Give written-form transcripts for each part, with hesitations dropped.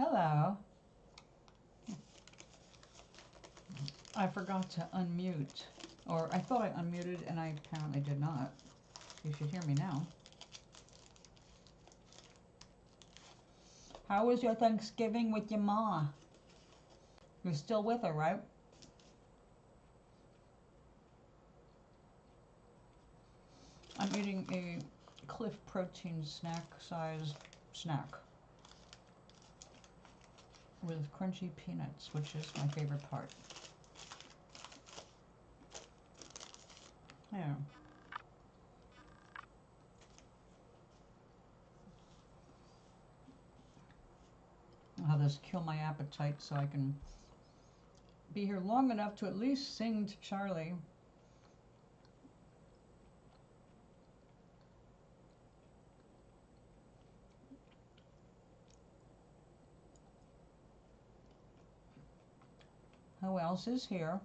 Hello. I forgot to unmute, or I thought I unmuted and I apparently did not. You should hear me now. How was your Thanksgiving with your ma? You're still with her, right? I'm eating a Cliff Protein snack-sized snack with crunchy peanuts, which is my favorite part. Yeah. I'll have this kill my appetite so I can be here long enough to at least sing to Charlie. Who else is here?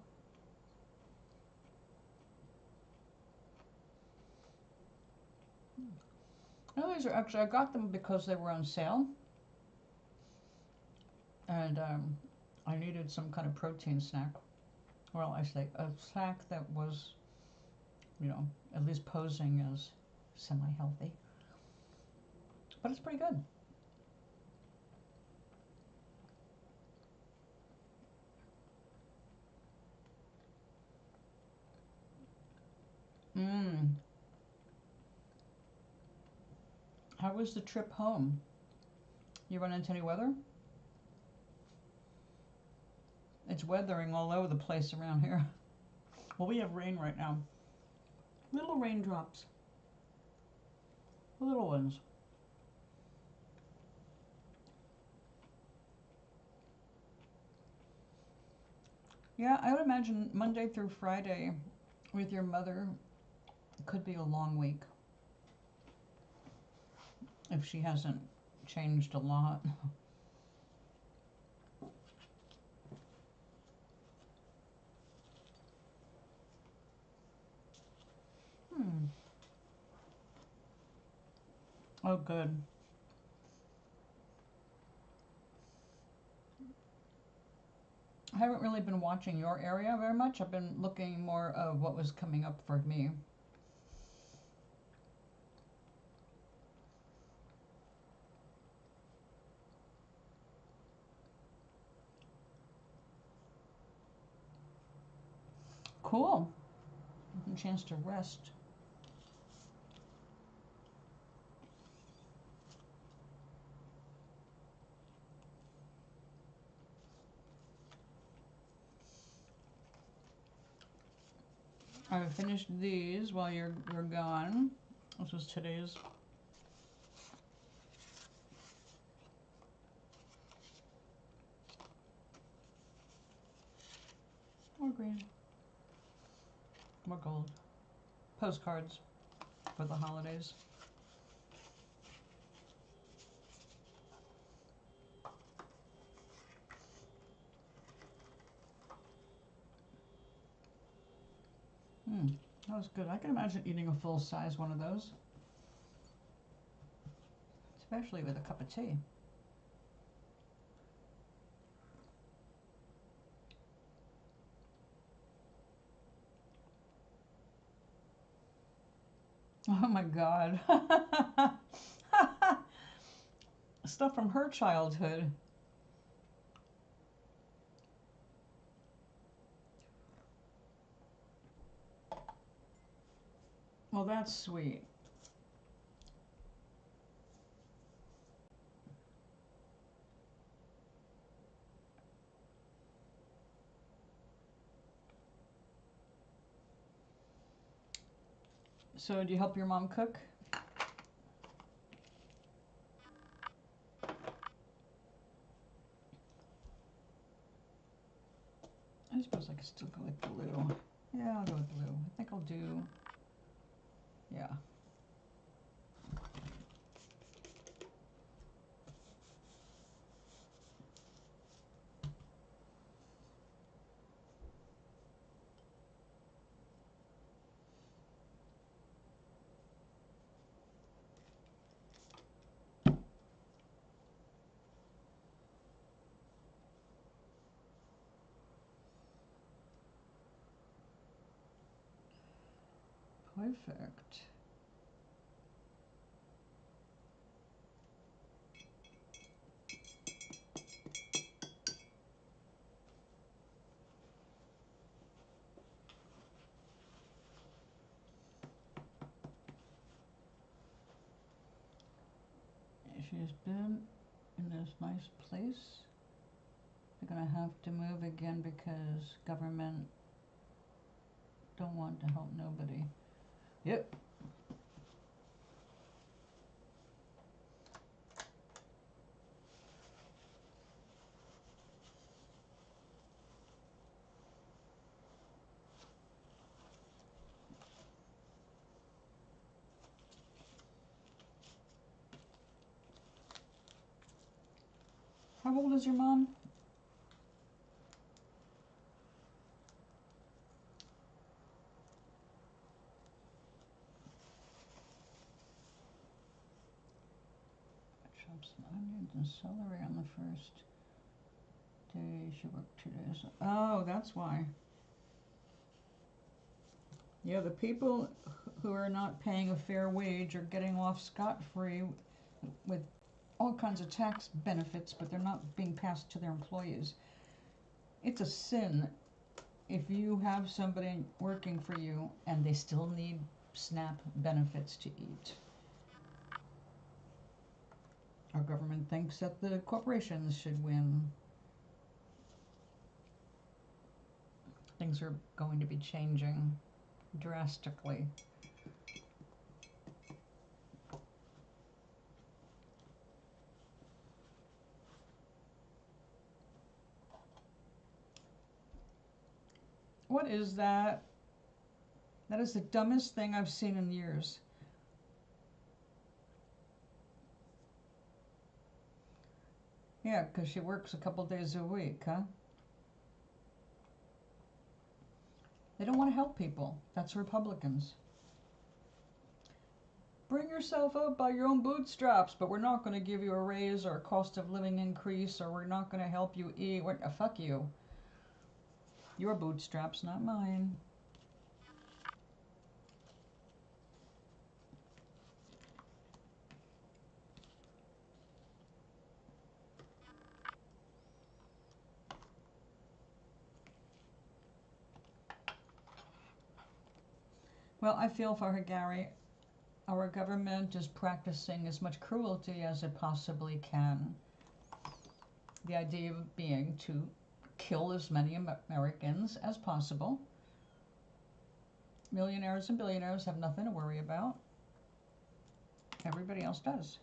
No, these are actually, I got them because they were on sale. And I needed some kind of protein snack. Well, I say a snack that was, you know, at least posing as semi-healthy. But it's pretty good. How was the trip home? You run into any weather? It's weathering all over the place around here. Well, we have rain right now. Little raindrops. Little ones. Yeah, I would imagine Monday through Friday with your mother could be a long week if she hasn't changed a lot. Oh, good. I haven't really been watching your area very much. I've been looking more of what was coming up for me. Cool. A chance to rest. I finished these while you're gone. This was today's. More green. More gold. Postcards for the holidays. That was good. I can imagine eating a full size one of those. Especially with a cup of tea. Oh my God. Stuff from her childhood. Well, that's sweet. So, do you help your mom cook? I suppose I could still go with blue. Yeah, I'll go with blue. I think I'll do, yeah. Perfect. She's been in this nice place. They're gonna have to move again because government don't want to help nobody. Yep. How old is your mom? Chop some onions and celery on the first day. She worked 2 days. Oh, that's why. Yeah, the people who are not paying a fair wage are getting off scot-free with all kinds of tax benefits, but they're not being passed to their employees. It's a sin if you have somebody working for you and they still need SNAP benefits to eat. Our government thinks that the corporations should win. Things are going to be changing drastically. What is that? That is the dumbest thing I've seen in years. Yeah, because she works a couple days a week, huh? They don't want to help people. That's Republicans. Bring yourself up by your own bootstraps, but we're not going to give you a raise or a cost of living increase, or we're not going to help you eat. Fuck you. Your bootstraps, not mine. Well, I feel for her, Gary. Our government is practicing as much cruelty as it possibly can. The idea being to kill as many Americans as possible. Millionaires and billionaires have nothing to worry about. Everybody else does.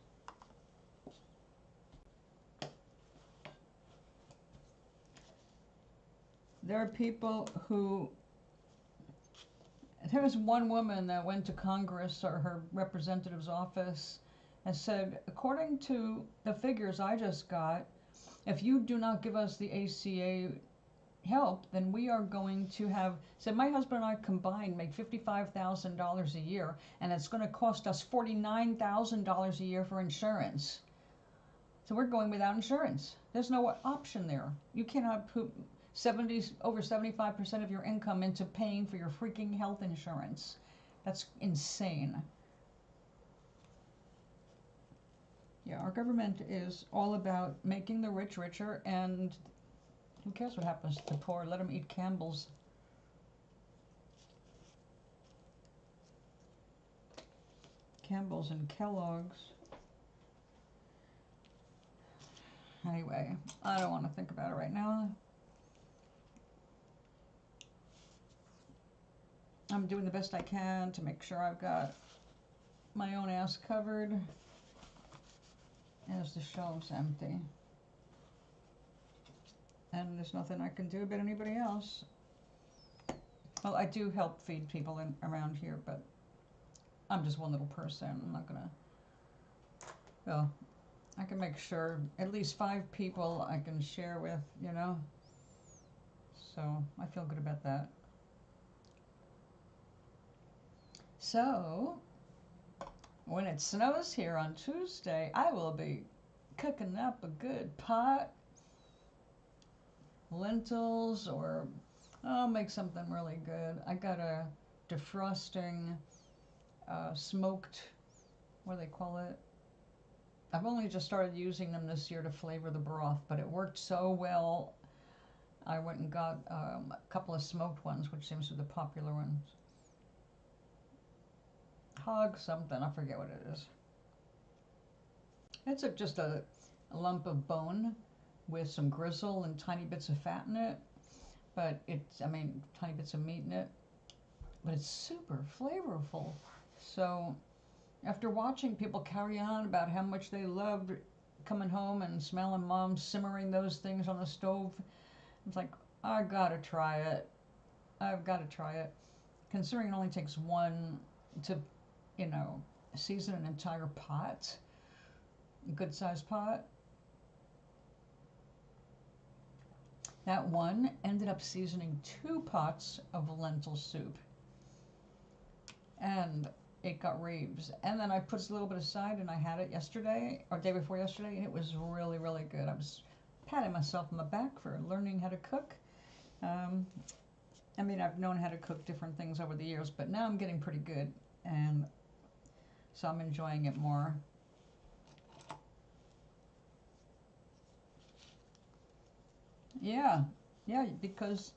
There are people who... There was one woman that went to Congress or her representative's office and said, according to the figures I just got, if you do not give us the ACA help, then we are going to have... Said, my husband and I combined make $55,000 a year, and it's going to cost us $49,000 a year for insurance. So we're going without insurance. There's no option there. You cannot put over 75% of your income into paying for your freaking health insurance. That's insane. Yeah, our government is all about making the rich richer, and who cares what happens to the poor? Let them eat Campbell's. Campbell's and Kellogg's. Anyway, I don't want to think about it right now. I'm doing the best I can to make sure I've got my own ass covered as the shelves empty. And there's nothing I can do about anybody else. Well, I do help feed people around here, but I'm just one little person. I'm not gonna... Well, I can make sure at least 5 people I can share with, you know? So, I feel good about that. So, when it snows here on Tuesday, I will be cooking up a good pot, lentils, or I'll make something really good. I got a defrosting smoked, what do they call it? I've only just started using them this year to flavor the broth, but it worked so well. I went and got a couple of smoked ones, which seems to be the popular ones. Hog something, I forget what it is. It's just a lump of bone with some grizzle and tiny bits of fat in it. But tiny bits of meat in it. But it's super flavorful. So after watching people carry on about how much they loved coming home and smelling mom simmering those things on the stove, it's like, I gotta try it. I've got to try it. Considering it only takes one to, season an entire pot, a good sized pot. That one ended up seasoning 2 pots of lentil soup. And it got raves. And then I put a little bit aside and I had it yesterday, or day before yesterday, and it was really, really good. I was patting myself on the back for learning how to cook. I've known how to cook different things over the years, but now I'm getting pretty good, and so I'm enjoying it more. Yeah, because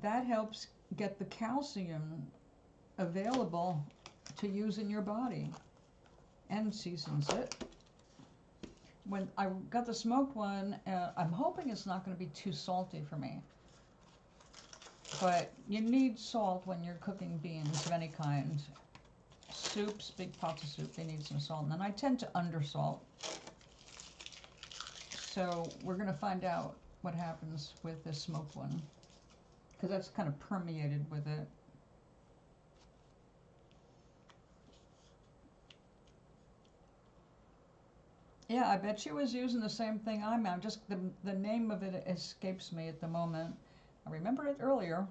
that helps get the calcium available to use in your body and seasons it. When I got the smoked one, I'm hoping it's not going to be too salty for me. But you need salt when you're cooking beans of any kind. Soups, big pots of soup, they need some salt. And then I tend to undersalt. So we're going to find out what happens with this smoked one, because that's kind of permeated with it. Yeah, I bet she was using the same thing I'm at. Just the name of it escapes me at the moment. I remember it earlier,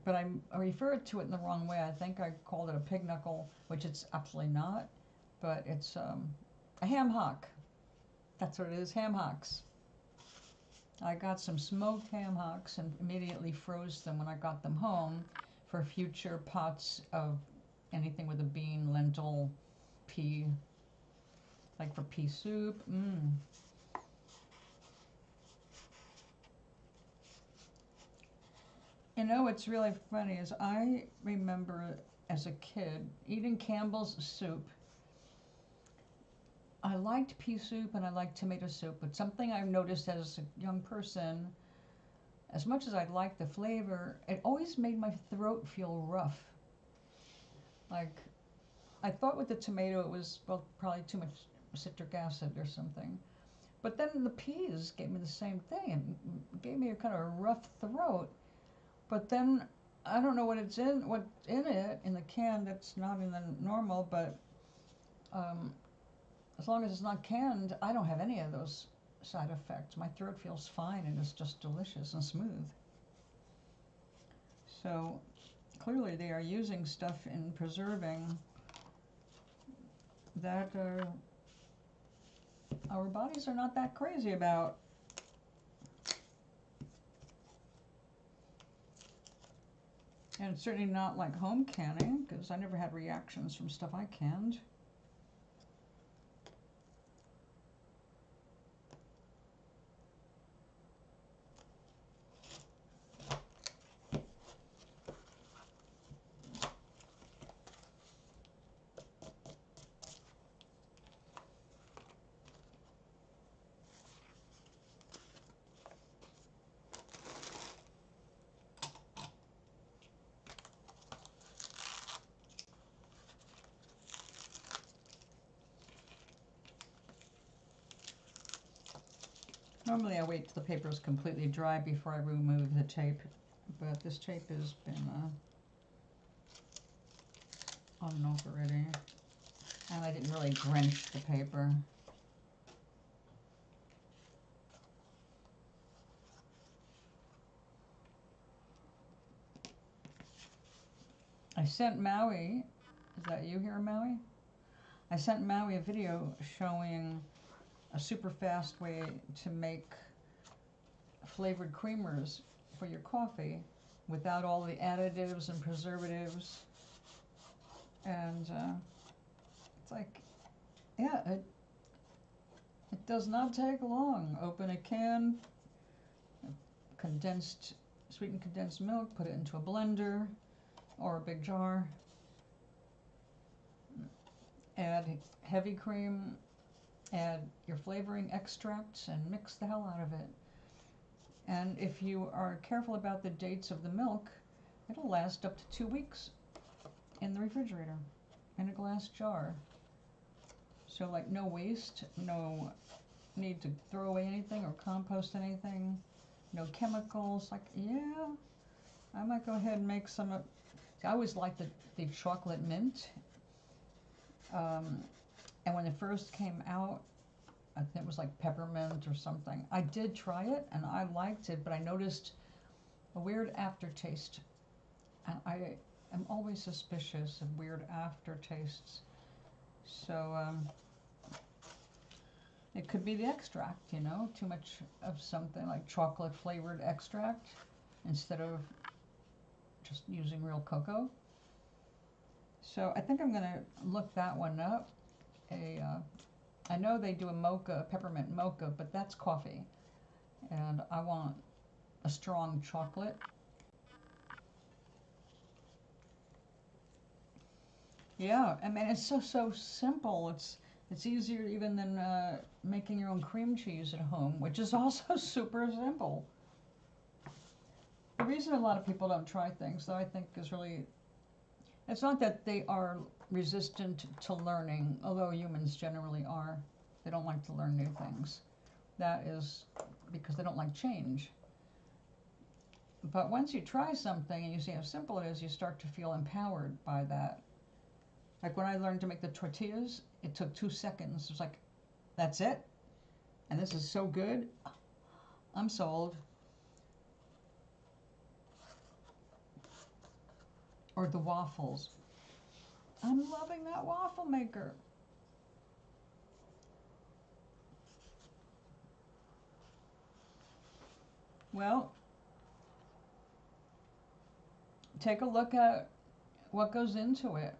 but I referred to it in the wrong way. I think I called it a pig knuckle, which it's absolutely not, but it's a ham hock. That's what it is, ham hocks. I got some smoked ham hocks and immediately froze them when I got them home for future pots of anything with a bean, lentil, pea, like for pea soup. What's really funny is I remember as a kid eating Campbell's soup. I liked pea soup and I liked tomato soup, but something I've noticed as a young person, as much as I liked the flavor, it always made my throat feel rough. Like, I thought with the tomato it was, probably too much citric acid or something. But then the peas gave me the same thing. It gave me a kind of rough throat. But then I don't know what's in it in the can that's not in the normal, but as long as it's not canned, I don't have any of those side effects. My throat feels fine and it's just delicious and smooth. So clearly they are using stuff in preserving that our bodies are not that crazy about. And it's certainly not like home canning, because I never had reactions from stuff I canned. Normally I wait till the paper is completely dry before I remove the tape, but this tape has been on and off already, and I didn't really drench the paper. I sent Maui, is that you here, Maui? I sent Maui a video showing a super fast way to make flavored creamers for your coffee without all the additives and preservatives. And it's like, yeah, it does not take long. Open a can, sweetened condensed milk, put it into a blender or a big jar, add heavy cream, add your flavoring extracts, and mix the hell out of it. And if you are careful about the dates of the milk, it'll last up to 2 weeks in the refrigerator in a glass jar. So like no waste, no need to throw away anything or compost anything, no chemicals. Like, yeah, I might go ahead and make some. I always liked the chocolate mint. And when it first came out, I think it was like peppermint or something. I did try it and I liked it, but I noticed a weird aftertaste. And I am always suspicious of weird aftertastes. So it could be the extract, you know, too much of something like chocolate flavored extract instead of just using real cocoa. So I think I'm going to look that one up. I know they do a mocha, peppermint mocha, but that's coffee. And I want a strong chocolate. Yeah, I mean, it's so simple. It's easier even than making your own cream cheese at home, which is also super simple. The reason a lot of people don't try things, though, I think is really, it's not that they are resistant to learning, although humans generally are. They don't like to learn new things. That is because they don't like change. But once you try something and you see how simple it is, you start to feel empowered by that. Like when I learned to make the tortillas, it took 2 seconds. It was like, that's it? And this is so good? I'm sold. Or the waffles. I'm loving that waffle maker. Well, take a look at what goes into it.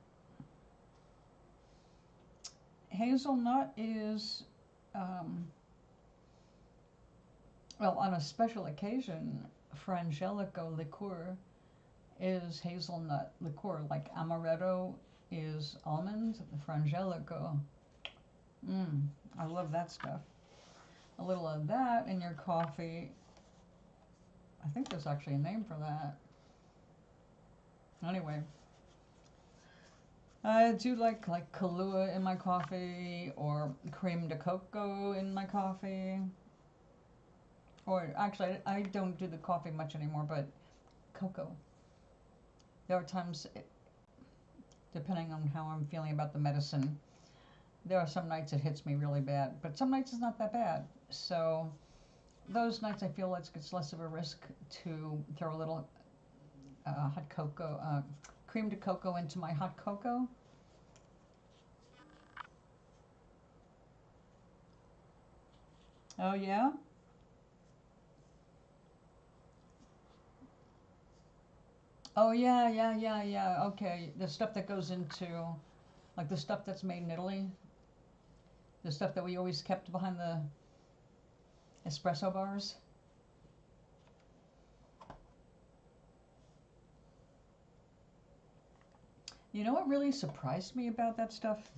Hazelnut is, well, on a special occasion, Frangelico liqueur is hazelnut liqueur. Like amaretto is almond, Frangelico. I love that stuff. A little of that in your coffee. I think there's actually a name for that. Anyway, I do like Kahlua in my coffee, or cream de coco in my coffee. Or actually, I don't do the coffee much anymore, but cocoa. There are times, depending on how I'm feeling about the medicine, there are some nights it hits me really bad, but some nights it's not that bad. So those nights I feel like it's less of a risk to throw a little hot cocoa, cream de coco into my hot cocoa. Oh yeah? Oh yeah. Okay, the stuff that goes into, like the stuff that's made in Italy, the stuff that we always kept behind the espresso bars. You know what really surprised me about that stuff?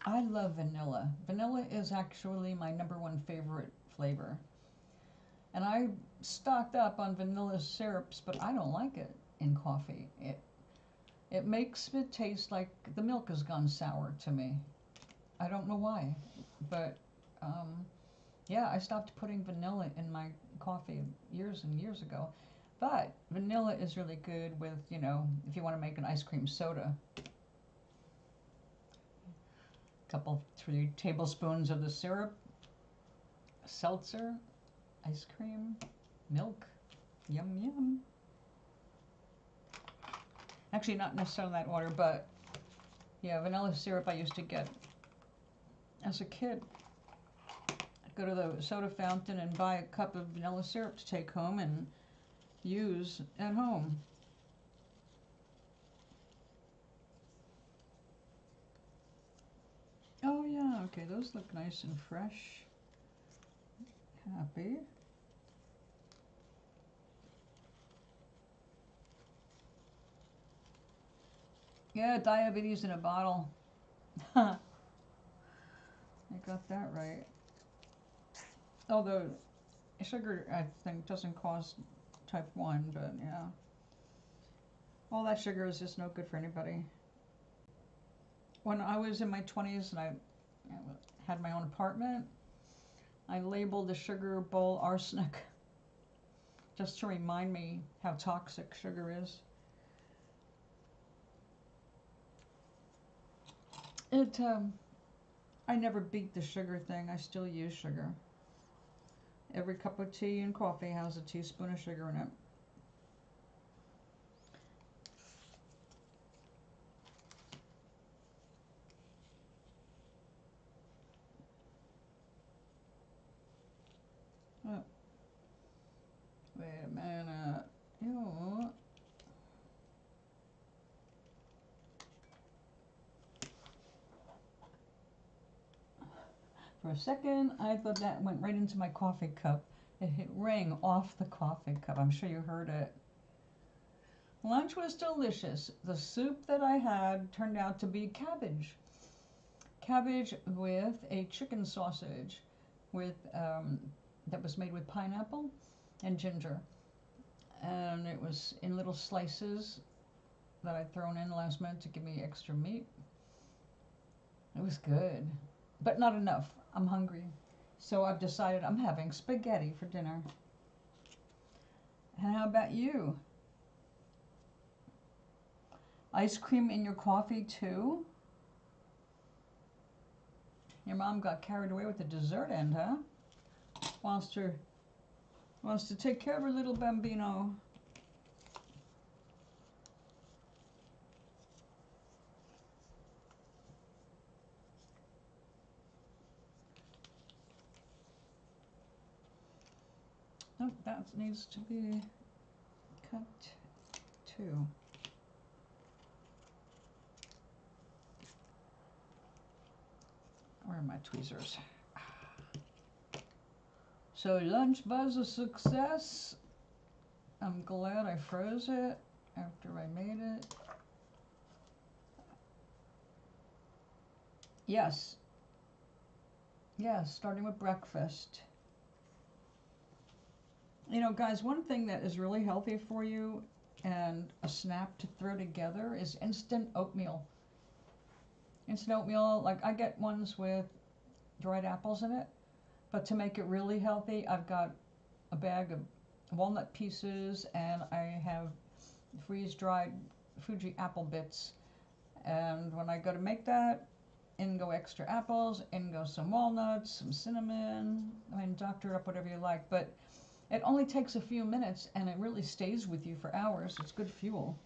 I love vanilla. Vanilla is actually my #1 favorite flavor. And I stocked up on vanilla syrups, but I don't like it in coffee. It makes it taste like the milk has gone sour to me. I don't know why, but yeah, I stopped putting vanilla in my coffee years and years ago. But vanilla is really good with, you know, if you want to make an ice cream soda. A couple, 3 tablespoons of the syrup, seltzer, ice cream, milk. Yum, yum. Actually, not necessarily in that order, but yeah, vanilla syrup I used to get as a kid. I'd go to the soda fountain and buy a cup of vanilla syrup to take home and use at home. Okay, those look nice and fresh. Happy. Yeah, diabetes in a bottle. I got that right. Although sugar, I think, doesn't cause type 1, but yeah. All that sugar is just no good for anybody. When I was in my 20s and I had my own apartment, I labeled the sugar bowl arsenic just to remind me how toxic sugar is. I never beat the sugar thing. I still use sugar. Every cup of tea and coffee has a teaspoon of sugar in it. Oh. Wait a minute. Ew. For a second, I thought that went right into my coffee cup. It hit ring off the coffee cup. I'm sure you heard it. Lunch was delicious. The soup that I had turned out to be cabbage. Cabbage with a chicken sausage with that was made with pineapple and ginger. And it was in little slices that I'd thrown in last minute to give me extra meat. It was good, but not enough. I'm hungry. So I've decided I'm having spaghetti for dinner. And how about you? Ice cream in your coffee too? Your mom got carried away with the dessert end, huh? Wants to take care of her little bambino. Oh, that needs to be cut too. Where are my tweezers? So lunch was a success. I'm glad I froze it after I made it. Yes. Yes, starting with breakfast. You know, guys, one thing that is really healthy for you and a snap to throw together is instant oatmeal. Instant oatmeal, like I get ones with dried apples in it, but to make it really healthy, I've got a bag of walnut pieces and I have freeze-dried Fuji apple bits. And when I go to make that, in go extra apples, in go some walnuts, some cinnamon. I mean, doctor it up whatever you like, but it only takes a few minutes and it really stays with you for hours. It's good fuel.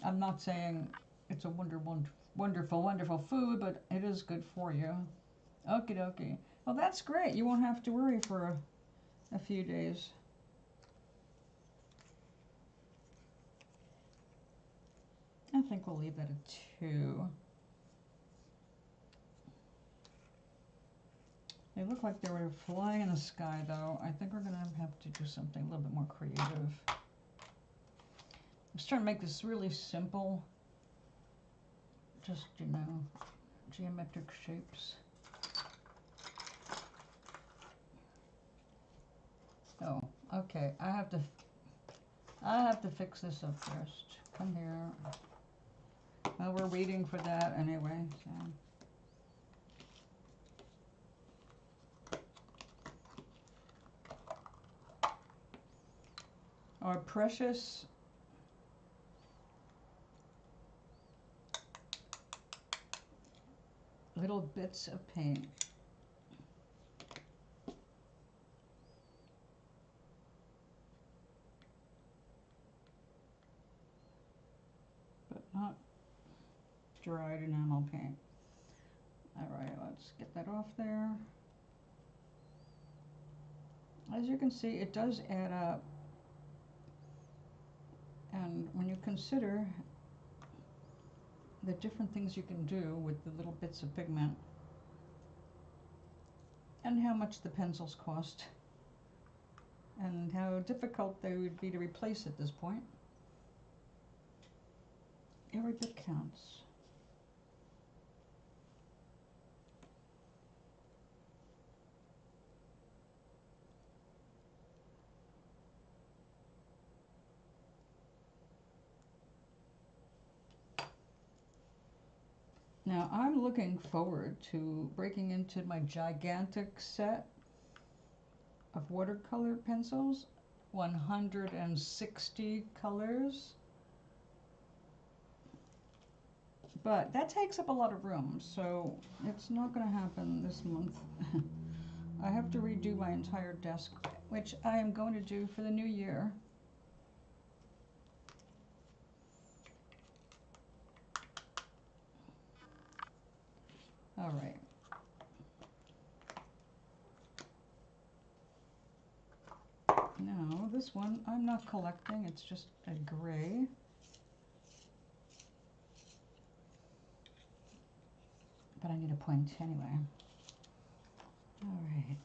I'm not saying it's a wonderful food, but it is good for you. Okie dokie. Well, that's great. You won't have to worry for a few days. I think we'll leave that at 2. They look like they were flying in the sky, though. I think we're going to have to do something a little bit more creative. I'm just trying to make this really simple. Just, you know, geometric shapes. Oh, okay. I have to fix this up first. Come here. Well, we're waiting for that anyway, so. Our precious little bits of paint. But not dried enamel paint. All right, let's get that off there. As you can see, it does add up. And when you consider the different things you can do with the little bits of pigment, and how much the pencils cost and how difficult they would be to replace at this point. Every bit counts. Now I'm looking forward to breaking into my gigantic set of watercolor pencils, 160 colors. But that takes up a lot of room, so it's not going to happen this month. I have to redo my entire desk, which I am going to do for the new year. All right. Now, this one I'm not collecting, it's just a gray. But I need a point anyway. All right.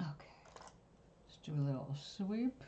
Okay. Let's do a little sweep.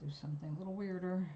Do something a little weirder.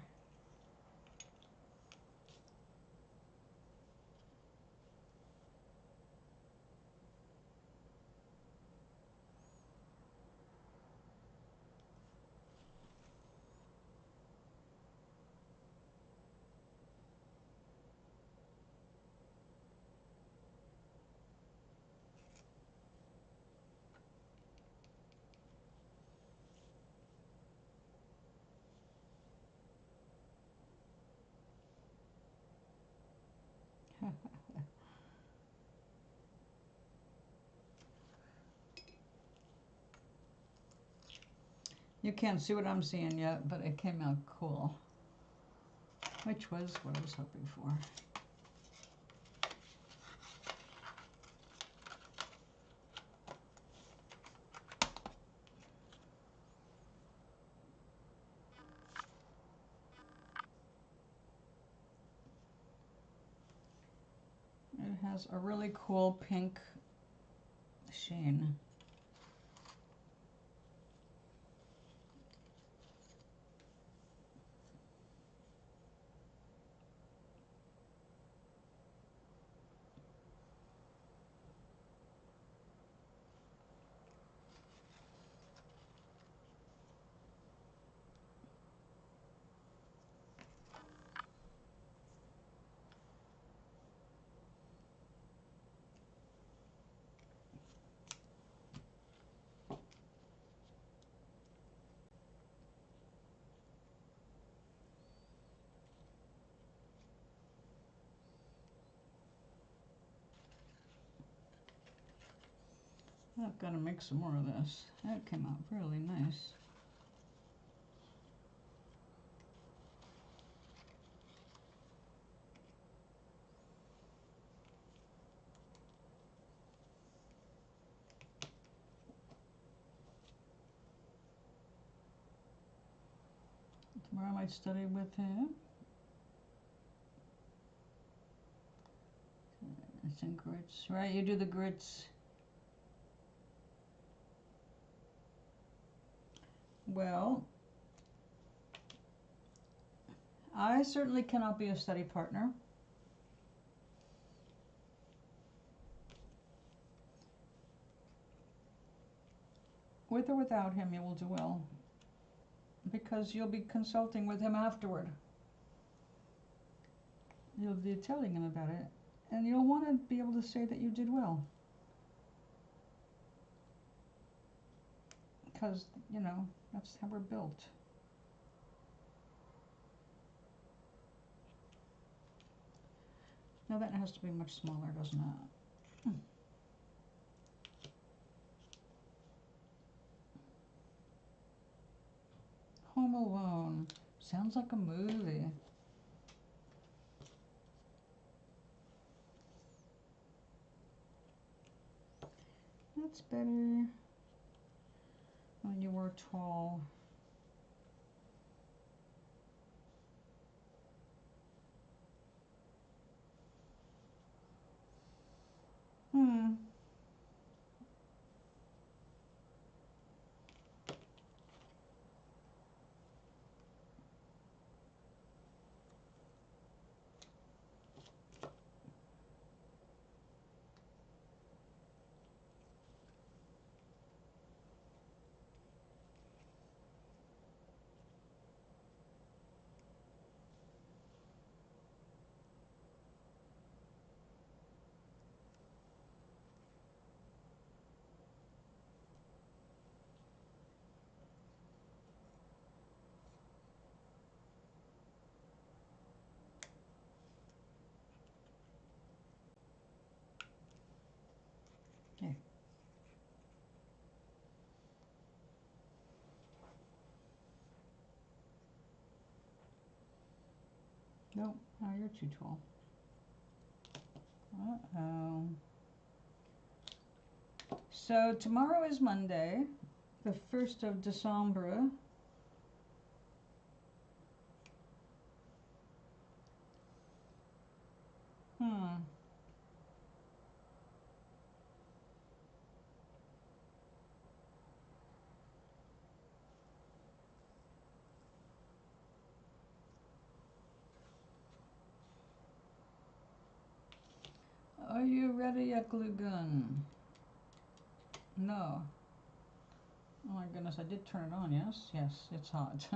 You can't see what I'm seeing yet, but it came out cool, which was what I was hoping for. It has a really cool pink machine. I've got to make some more of this. That came out really nice. Tomorrow I might study with him. It's in grits, right? You do the grits. Well, I certainly cannot be a study partner. With or without him, you will do well, because you'll be consulting with him afterward. You'll be telling him about it, and you'll want to be able to say that you did well. Because, you know, that's how we're built. Now that has to be much smaller, doesn't it? Home Alone. Sounds like a movie. That's better. When you were tall. Hmm. Here. Nope, now you're too tall. Uh-oh. So tomorrow is Monday, the 1st of December. Are you ready yet, glue gun? No. Oh my goodness, I did turn it on, yes? Yes, it's hot.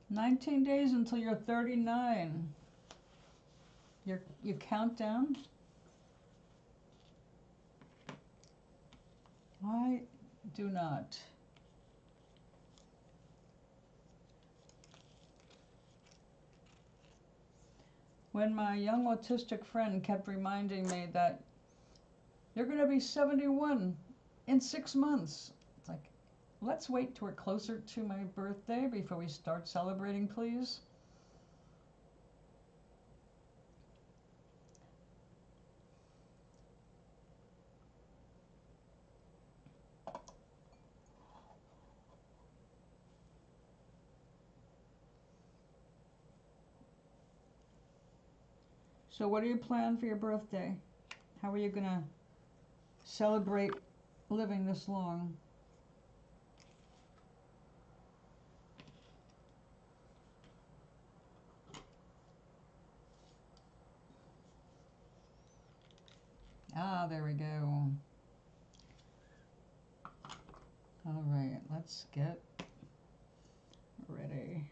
19 days until you're 39. You count down? I do not. When my young autistic friend kept reminding me that you're going to be 71 in 6 months. It's like, let's wait till we're closer to my birthday before we start celebrating, please. So what do you plan for your birthday? How are you going to celebrate living this long? Ah, there we go. All right, let's get ready.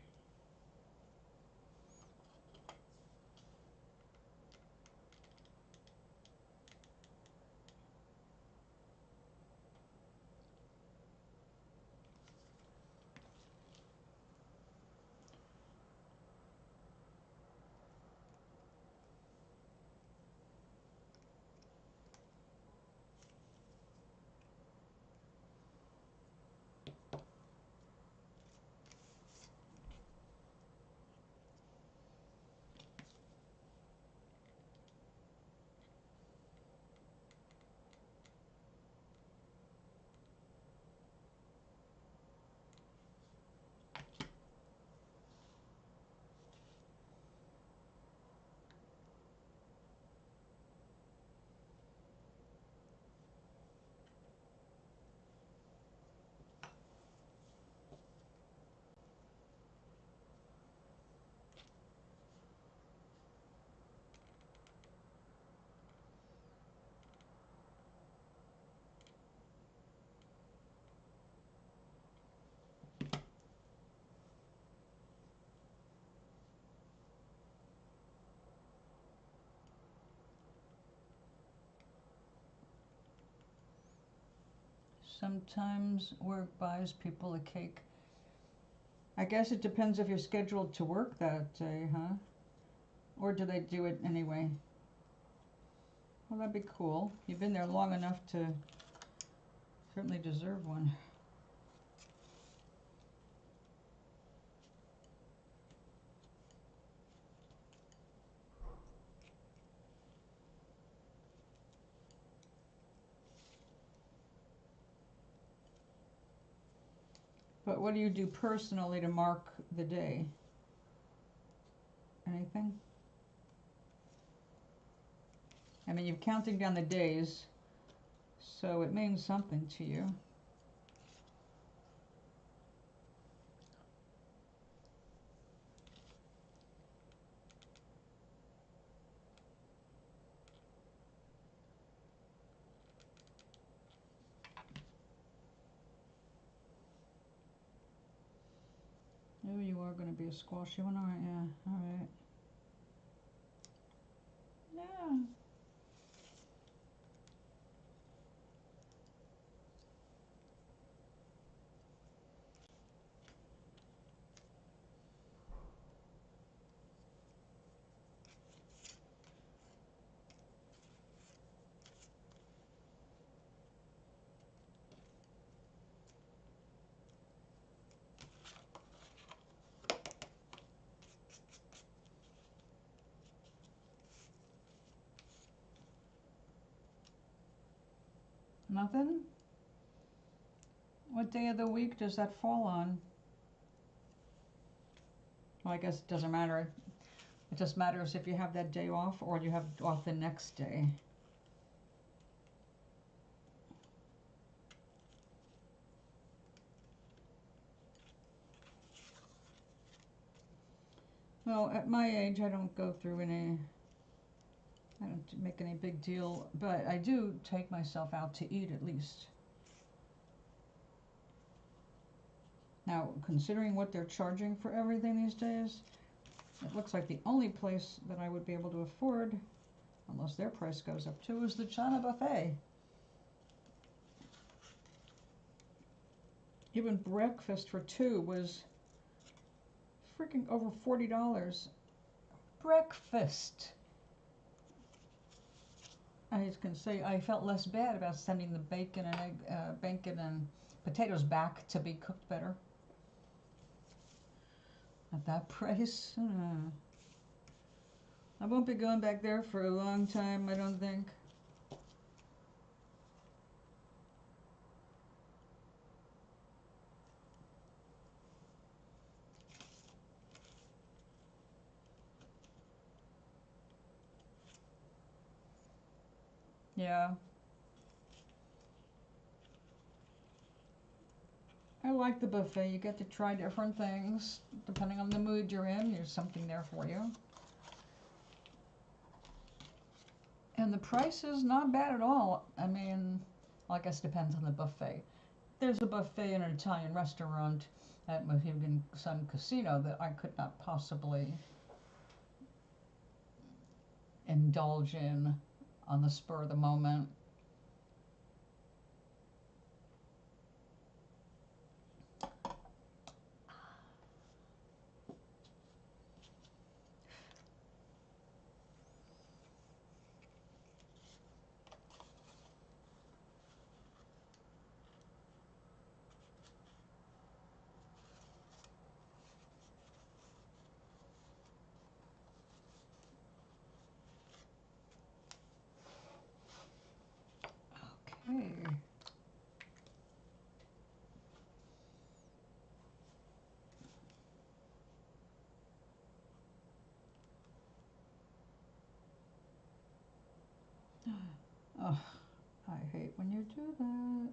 Sometimes work buys people a cake. I guess it depends if you're scheduled to work that day, huh? Or do they do it anyway? Well, that'd be cool. You've been there long enough to certainly deserve one. But what do you do personally to mark the day? Anything? I mean, you're counting down the days, so it means something to you. Oh, you are going to be a squashy one, aren't you? All right. Yeah. Nothing? What day of the week does that fall on? Well, I guess it doesn't matter. It just matters if you have that day off or you have off the next day. Well, at my age, I don't go through any, I don't make any big deal, but I do take myself out to eat at least. Now, considering what they're charging for everything these days, it looks like the only place that I would be able to afford, unless their price goes up too, is the China buffet. Even breakfast for two was freaking over $40. Breakfast! I can say I felt less bad about sending the bacon and egg, bacon and potatoes back to be cooked better. At that price, I won't be going back there for a long time, I don't think. Yeah. I like the buffet. You get to try different things. Depending on the mood you're in, there's something there for you. And the price is not bad at all. I mean, I guess it depends on the buffet. There's a buffet in an Italian restaurant at Mohegan Sun Casino that I could not possibly indulge in on the spur of the moment. Okay. Oh, I hate when you do that.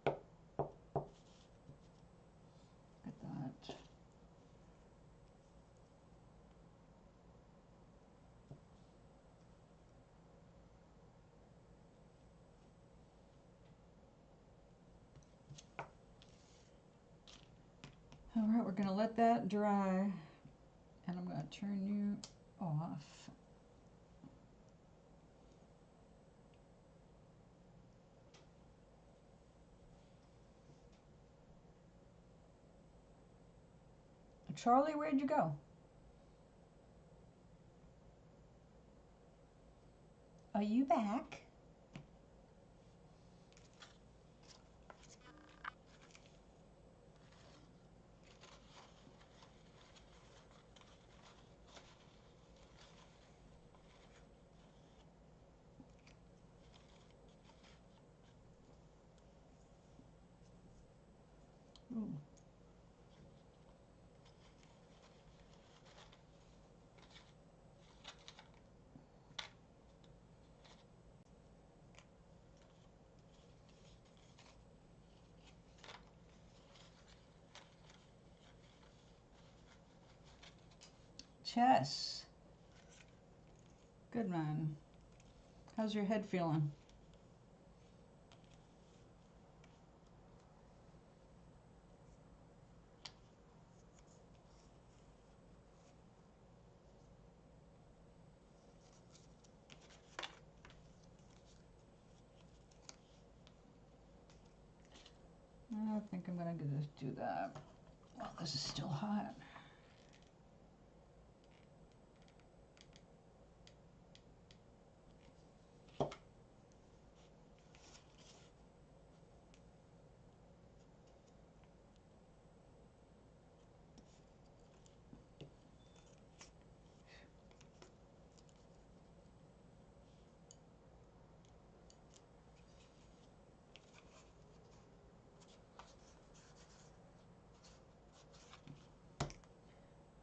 Look at that. All right, we're gonna let that dry, and I'm gonna turn you off. Charlie, where'd you go? Are you back? Ooh. Chess. Good man. How's your head feeling? I think I'm gonna just do that while this is still hot.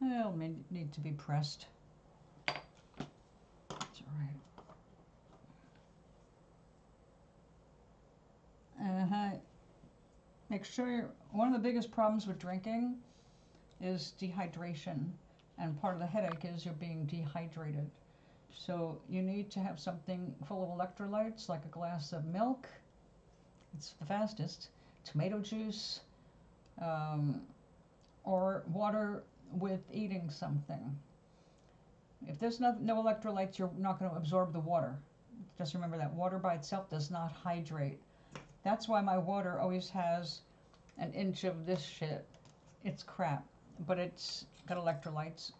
It'll need to be pressed. That's all right. Make sure one of the biggest problems with drinking is dehydration, and part of the headache is you're being dehydrated. So you need to have something full of electrolytes, like a glass of milk. It's the fastest. Tomato juice, or water with eating something. If there's no electrolytes, you're not going to absorb the water. Just remember that water by itself does not hydrate. That's why my water always has an inch of this shit. It's crap, but it's got electrolytes.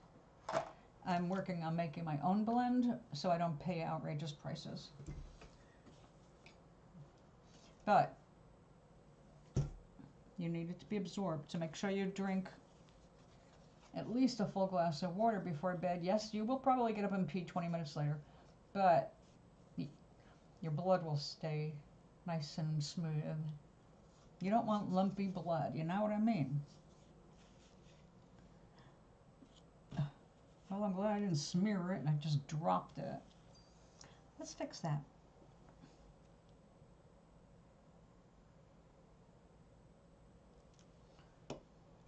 I'm working on making my own blend so I don't pay outrageous prices. But you need it to be absorbed, so make sure you drink at least a full glass of water before bed. Yes, you will probably get up and pee 20 minutes later, but your blood will stay nice and smooth. You don't want lumpy blood, you know what I mean? Well, I'm glad I didn't smear it and I just dropped it. Let's fix that.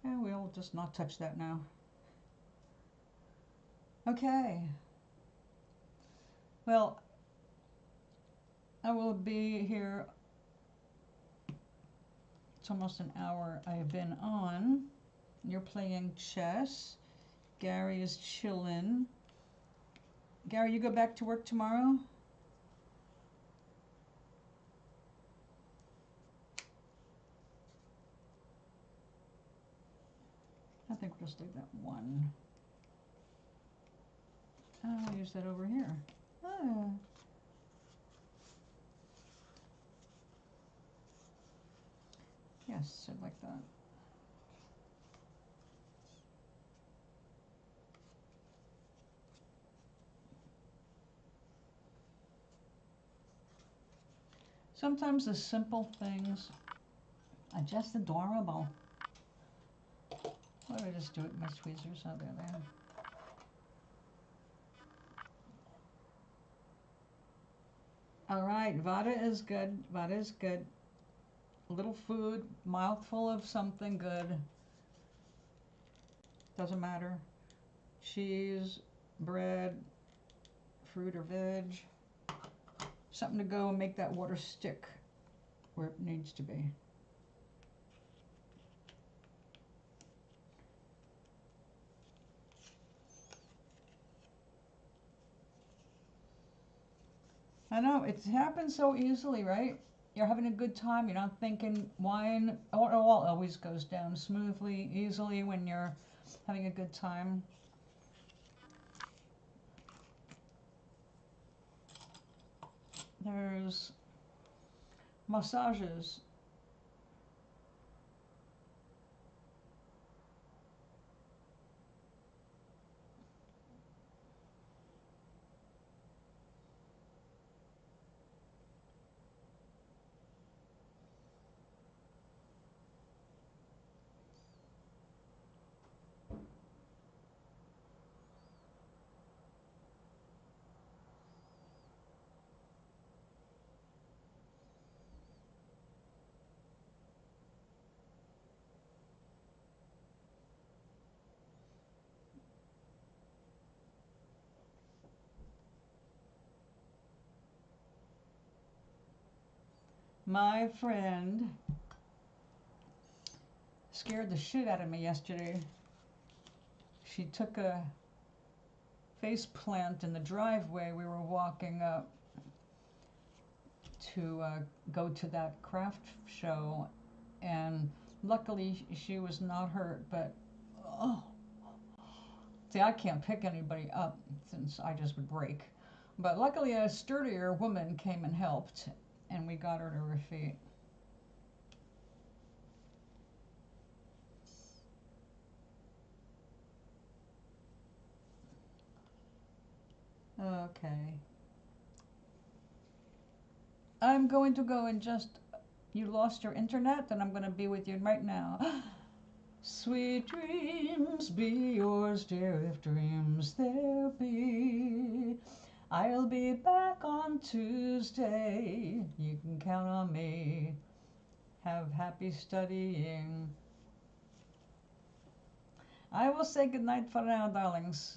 And we'll just not touch that now. Okay. Well, I will be here. It's almost an hour I have been on. You're playing chess. Gary is chilling. Gary, you go back to work tomorrow? I think we'll just leave that one. I'll use that over here. Oh. Yes, I'd like that. Sometimes the simple things are just adorable. Why don't I just do it with my tweezers? Oh, there they are. All right, Vada is good. Vada is good. A little food, mouthful of something good. Doesn't matter. Cheese, bread, fruit or veg. Something to go and make that water stick where it needs to be. I know, it happens so easily, right? You're having a good time, you're not thinking wine. It all always goes down smoothly, easily when you're having a good time. There's massages. My friend scared the shit out of me yesterday. She took a face plant in the driveway. We were walking up to go to that craft show, and luckily she was not hurt, but oh, see, I can't pick anybody up since I just would break. But luckily a sturdier woman came and helped, and we got her to her feet. Okay. I'm going to go and just... You lost your internet, and I'm going to be with you right now. Sweet dreams be yours, dear, if dreams there be. I'll be back on Tuesday. You can count on me. Have happy studying. I will say goodnight for now, darlings.